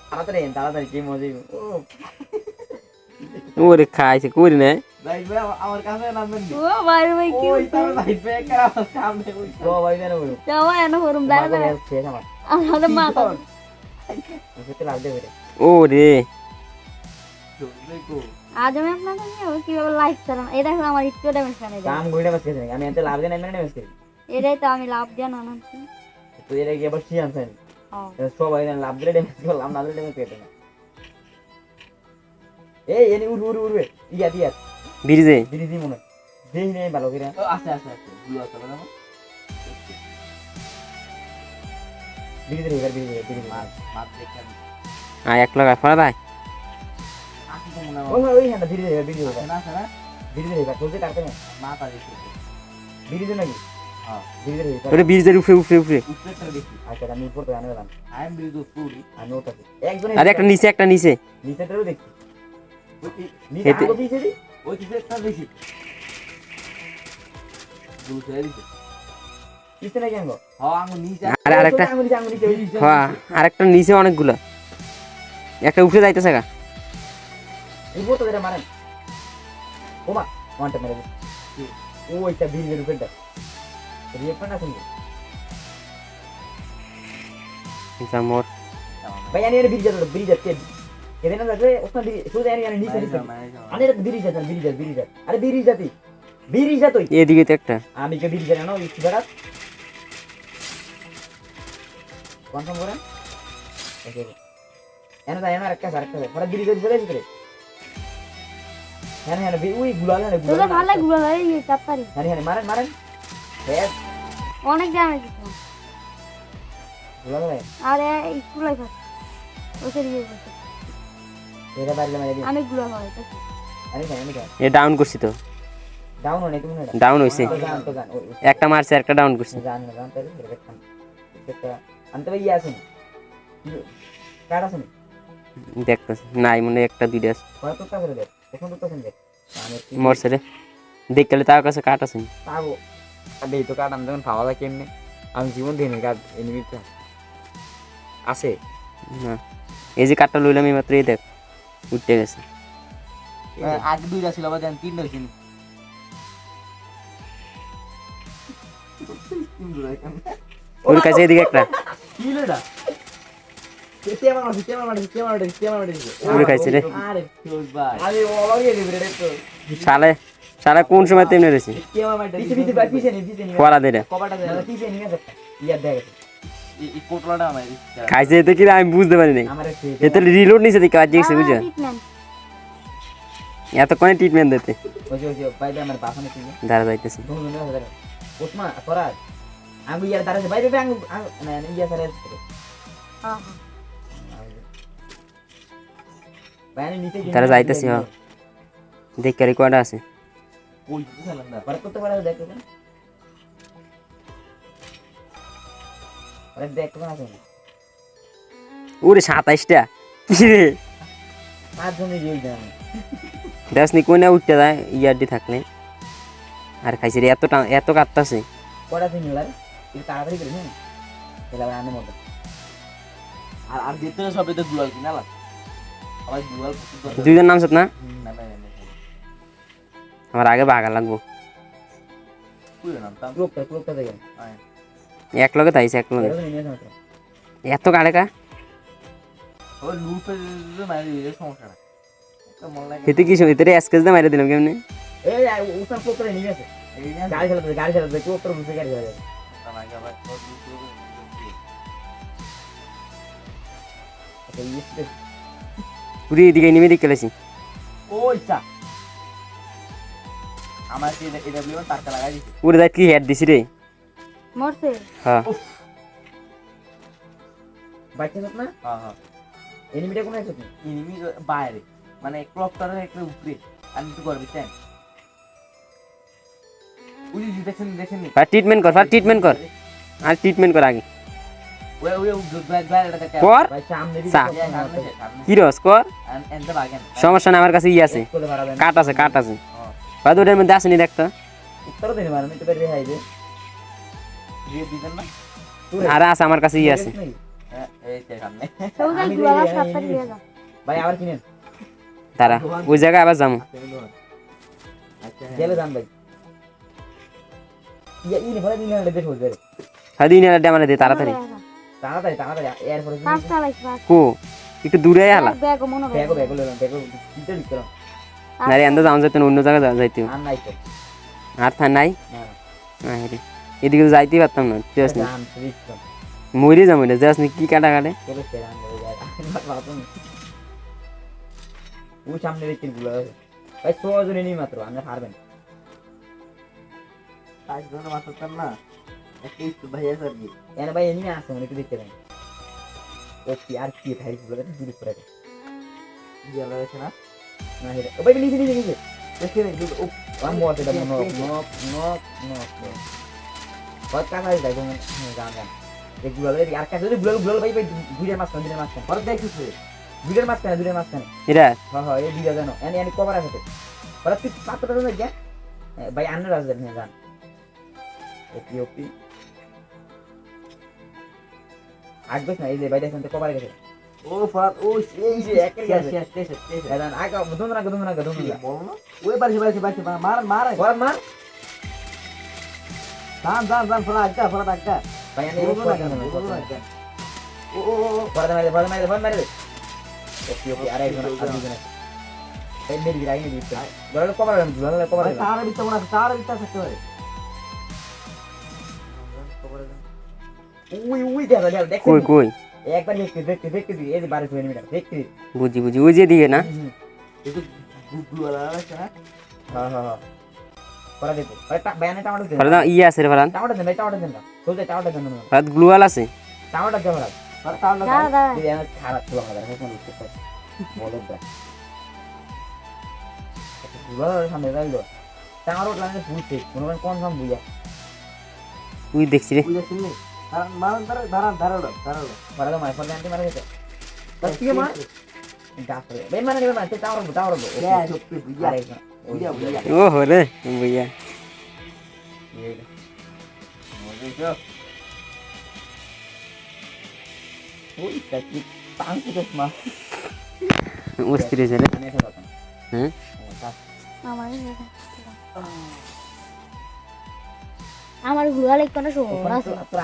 তাড়াতাড়ি কি মজা ও ওরে খাইছে করি না ভাই ভাই আমার কাছে নামবেন ও ভাই ভাই কি ওই তার ভাই ব্যাগ করা সামনে ওই তো ভাই জানো বলো যাও এনো করুম দাঁড়া শেষ আমার আমাদের মা তো ওকে লাভ দেবে রে ওরে আজ আমি আপনাদের নিয়ে কিভাবে লাইভ চালাম এই দেখো আমার একটু ড্যামেজ করে কাম গুইনা বাস কেন আমি এত লাভ দেন না ড্যামেজ করি এটাই তো আমি লাভ দিয়ে না নাকি তো এর আগে আবার কি আনছেন হ্যাঁ সবাই লাভ দিলে ড্যামেজ করলাম না দিলে ড্যামেজ পেতে না এই এনি উড়বে ইয়া দিয়া ব্রিজে দিদি মনে দেই নেই ভালো করে আস্তে আস্তে আস্তে ব্লু আছে না দিদি রে দিদি মার দেখেন এক লাগা ফড়া ভাই আসি তো মনে হয় ওই হ্যাঁ দিদি রে না না দিদি রে তোকে কাটতে না মাথা দেখি দিদি নাকি হ্যাঁ দিদি রে ওরে ব্রিজের উপরে উপরে দেখি আচ্ছা আমি উপর তো আনে গেলাম আই এম ব্রিজ পুরি আমি ওটা একজন আরে একটা নিচে নিচেটাও দেখি নিচে আগে দিছে দি ওই দিকটা দেখি দুসে দিছে কিসে না কেন হ্যাঁ আঙ্গু নিচে আরে আরেকটা হ্যাঁ আরেকটা নিচে অনেকগুলো একটা উপরে যাইতেছে গা উপর তো এটা মারেন ওমা ওয়ানটা মেরে ওইটা বিলের উপরটা রিয়েক্ট না শুনবে জামর ভাই আনি এর ব্রিজ আছে এখানে না যাবে ওখানে সোজা আনি নিচে আনি এর ব্রিজ আছে ব্রিজ আরে ব্রিজ তুই এদিকে তো একটা আমি কে ব্রিজ জানো ইচ্ছা বেড়া কনফার্ম করেন ওকে এনে দা এনে আরেকটা পরে ব্রিজ এর চলে ভিতরে হ্যাঁ ওই গুলাল না তোরা ভালো গুলো এই চাপারি হ্যাঁ মারেন হেড অনেক ড্যামেজ দিছে গুলাল না আরে স্কুলে থাক ওসে দিয়ে বসে এরা বাইরে মারি আমি গুলো হয় তো আমি এ ডাউন করছি তো ডাউন হনে তুমি না ডাউন হইছে তো জান একটা মারছে একটা ডাউন করছি জান তাহলে দেখেন এটা আনতে ভাই আছে না কাট আছে না দেখতেছি নাই মনে একটা দুইটা আছে কত টাকা করে দেখ এখন তো দেখ মরছে রে দেখলে তার কাছে কাট আছে পাবো আবে তো কাট আমি যখন পাওয়া যায় কেমনে আমি জীবন দিনে কাট এনিমিটা আছে না এই যে কাটটা লইলাম এই মাত্র এই দেখ উঠে গেছে আগে দুইটা ছিল আবার দেন তিনটা হইছে নি ওর কাছে এদিকে একটা কি লইডা কেমন ওরে খাইছে রে আরে ফিউজ ভাই আরে ওলাগে দিবি রে তো শালা কোন সময় তেমনে রয়েছে কেমন মাইটা পিছে নি ফলা দে রে কবাটা দে পিছে নি গেছে ইয়া দেখ এই কোটলাটা আমার খাইছে এতে কি আমি বুঝতে পারি নাই আমারে এতে রিলোড নিছে দেখে আজ গেছে বুঝছো এত কোন ট্রিটমেন্ট দিতে ওই যে বাইরে আমার বাসনে ছিল দাঁড়া যাইতেছি ওসমা ফরাজ আঙ্গু ইয়ার দাঁড়াছে বাইরে আঙ্গু না ইয়া সারে হ্যাঁ বাইরে নিচে দাঁড়া যাইতেছি হ্যাঁ দেখ কে রেকর্ড আছে ওই দিলাম না পরে করতে পারে দেখো না পরে দেখো না তুমি ওরে 27টা কি রে পাঁচ জনে যেই দাম দাসনি কোনে উঠতে যায় ইয়ারডি থাকলে আর খাইছে রে এত কাটতাছে কটা দিন লাগে এই তাড়াতাড়ি করে হ্যাঁ এলা আনে মত আর যেতে সব এটা দুয়াল কিনা লাগ আবার দুয়াল দুইজন নাম সত না না না আমার আগে ভাগা লাগবো পুরো নাম তাম ক্লোকটা দেখেন এক লগে তাইছে এক লগে এত কাড়ে কা ও লুপে মারি দিলে সমস্যা না তো মন লাগে এতে কি শুনে তেরে এসকেস দা মাইরা দিলাম কেমনে এই উসান ক্লোকটা নিয়ে গেছে গাড়ি চালাতে ক্লোকটা রুপে গাড়ি যাবে না আগে আবার পুরি এদিকে নেমে দিকে গেছি ওইটা আমার কি এটা বিও টাকা লাগাই দিছি পুরি দা কি হেড দিছি রে মরছে হ্যাঁ বাইতে না হ্যাঁ এনিমিটা কোন আছে এনিমি বাইরে মানে ক্লকটার একটা উপরে আমি তো করবি তাই উনি দেখেন আর ট্রিটমেন্ট কর আর ট্রিটমেন্ট কর আগে ওই বাইরেটা দেখে কর ভাই সামনে কি রস কর এন্ড বাগেন সমস্যা না আমার কাছে ই আছে কাট আছে ভাই ওটার মধ্যে আসেনি দেখতো উত্তর দেন মারতে পারবে হাইবে দিয়ে দিবেন না আর আছে আমার কাছে ই আছে এই যে সামনে সবুজ আমি গুলা দেখি, সাতটা আমি দিয়ে দাও ভাই আবার কিনেন তারা ওই জায়গায় আবার যাবো আচ্ছা গেলে যান ভাই ইয়ে ভরে দিন না দেখো যে হ্যাঁ দিন এটা আমার দে তাড়াতাড়ি তাড়াতাড়ি তাড়াতাড়ি এরপরে পাঁচটা লাগছে পাঁচ কো একটু দূরে আলা ব্যাগ মনে হয় ব্যাগো ব্যাগো লইলাম ব্যাগো কিনতে দিতে না রে আন্দা যাওয়া যাইতো না, অন্য জায়গায় যাওয়া যাইতো আর নাই তো আর থা নাই না না রে এদিকে তো যাইতেই পারতাম না যাস নি জান প্লিজ মরে যাবো না যাস নি কি কাটা কাটে চলে সেরান হয়ে যায় আমার বাবা ও সামনে রেখে গুলো ভাই 100 জন নেই মাত্র আমরা পারবেন 5 জন মাত্র তার না একটা স্কুল ভাই আছে আর কি এনে ভাই এমনি আসে মানে একটু দেখতে দেন ও কি আর কি ভাই গুলো দূর করে দিয়ে লাগছে না না হেরে ও ভাই নিচে নিচে নিচে দেখে নে ও ওয়ান মোর এটা নো নো নো নো কত কাজ আছে দেখুন জান জান এগুলো আর কাছে যদি গুলো ভাই ভাই দুইটার মাঝখানে পরে দেখছিস দুইটার মাঝখানে এরা হ্যাঁ হ্যাঁ এই দুইটা জানো এনে এনে কভার আছে তো ওরা তুই পাত্রটা জানো যা ভাই আন্নার আছে না জান ওপি ওপি আগবেস না এই যে ভাই দেখেন তো কভার গেছে ও ফাত ও এই যে একের গেছে শেষ জান আগা দুন না বল না ওই বাড়ি মার ওরা মার দান ফরা আজ্ঞা ভাই আমি ও পরে মারে ওপি ওপি আরে একজন আর দুজন এই মেরি রাই মেরি গলার কভার তার ভিতর মনে তার ভিতর থাকতে পারে উই দেখ কই কই একবার দেখতে দি এই যে 12 মিনিট দেখতে দি বুঝি ওই যে দিকে না একটু গুগলা আছে না হ্যাঁ করা দেবো আরে বায়ানে টামাটো দেন ফলে ইয়ে আছে রে ফলান টামাটো দেন ভাই টামাটো দেন না সোজা টামাটো দেন না রাত গ্লুয়াল আছে টামাটো দেন না আর তার না দাঁড়া দাঁড়া দিদি আমার খারাপ তো আমাদের এখন উঠতে পারে বলো দা গুলো সামনে রাখলো টামাটো লাগে বুঝতে মনে করেন কোন সাম বুঝা তুই দেখছি রে বুঝে শুনলি কারণ মারন ধারালো মারা তো মাই ফোন আনতে মারা গেছে তার কি মার গাছরে ভাই মানে নেবে মানে টামাটো সত্যি বুঝা ও হরে বুইয়া ওই কাকি পাঁচশো চশমা অস্থির হয়েছে রে হ্যাঁ আমার গুলা লাইক কোনো শোনা তোর